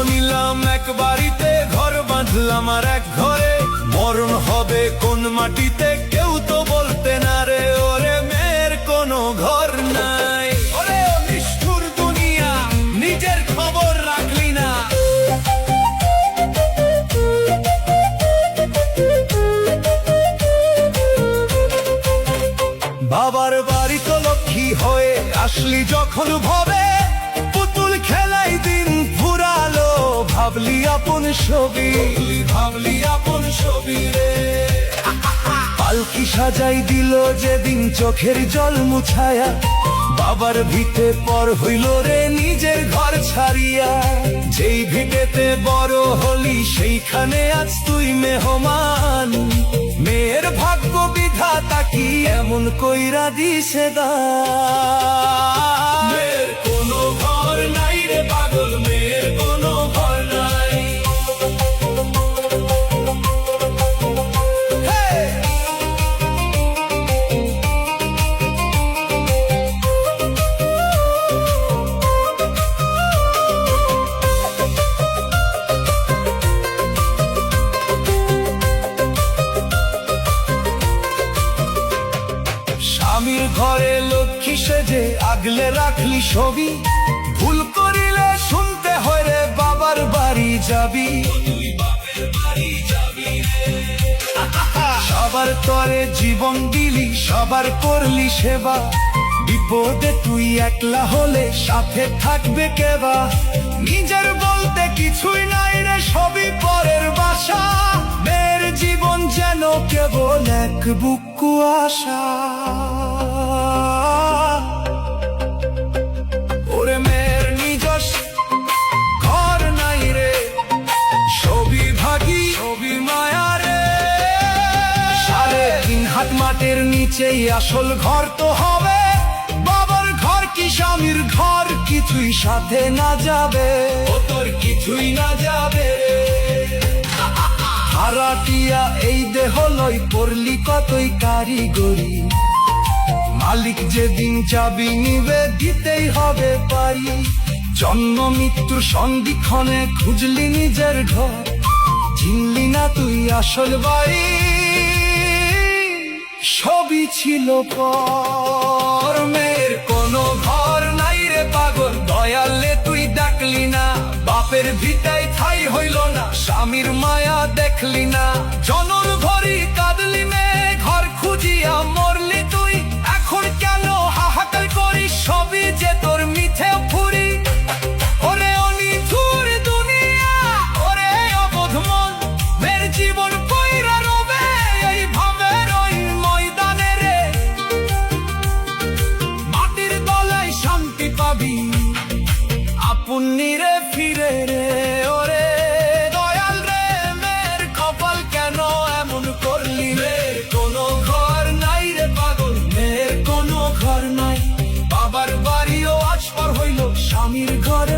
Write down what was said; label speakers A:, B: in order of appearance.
A: নিলাম এক বাড়িতে, ঘর বাঁধলাম আর এক ঘরে। মরণ হবে কোন মাটিতে কেউ তো বলতে না রে। ওরে মেয়ের কোনো ঘর নাই, ওরে নিষ্ঠুর দুনিয়া, নিজের খবর রাখলি না। বাবার বাড়ি তো লক্ষ্মী হয়ে আসলি যখন ভবে, পুতুল খেলাই দিন ফুরালো, ভাবলি আপন ছবি, ভাবলি আপন ছবি রে। পালকি সাজাই দিল যেদিন চোখের জল মুছায়া, বাবার ভিটে পর হইল রে নিজের ঘর ছাড়িয়া। যেই ভিটেতে বড় হলি সেইখানে আজ তুই মেহমান। মেয়ের ভাগ্য বিধাতা কি এমন কইরা দিছে দান। মেয়ের কোনো ঘর নাই রে পাগল, মেয়ের কোনো ঘর নাই। স্বামীর ঘরে লক্ষ্মী সেজে আগলে রাখলি ছবি, ভুল করিলে শুনতে হয় রে বাবার বাড়ি যাবি। সবার তরে জীবন দিলি, সবার করলি সেবা, বিপদে তুই একলা হলে সাথে থাকবে কেবা। নিজের বলতে কিছুই নাই রে, সবই পরের বাসা। মেয়ের জীবন যেন কেবল এক বুক কুয়াশা। ওরে মেয়ের নিজস্ব ঘর নাই রে, সবই ভাগি সবই মায়া রে। 3.5 হাত মাটির নিচেই আসল ঘর তো হবে। বাবার ঘর কি স্বামীর ঘর কিছুই সাথে না যাবে, ও তোর কিছুই না যাবে রে। হারাটিয়া এই দেহ লই পড়লি কতই কারিগরি, মালিক যেদিন চাবি নিবে দিতেই হবে পারি। জন্ম মৃত্যুর সন্ধিক্ষণে খুঁজলি নিজের ঘর, চিনলি না তুই আসল বাড়ি। সবই ছিল পর, মেয়ের কোনো ঘর নাই রে পাগল, দয়ালে তুই ডাকলি না। বাপের ভিটায় ঠাই হইল না, স্বামীর মায়া দেখলি না। জনম ভরি কাঁদলি মেয়ে, ঘর খুঁজিয়া মরলি তুই। এখন কেন হাহাকার করিস, সবই যে তোর মিথ্যে ফুরি। ওরে অনিথুর দুনিয়া, ওরে অবোধ মন, মেয়ের জীবন কইরা রবে এই ভাবের ওই ময়দানে রে। মাটির গলায় শান্তি পাবি, আপন নিরে ফিরে রে। ওরে দয়াল রে, মেয়ের কপাল কেন এমন করলি। মেয়ের কোনো ঘর নাই রে পাগল, মেয়ের কোনো ঘর নাই। বাবার বাড়িও আজ পর হইল স্বামীর ঘর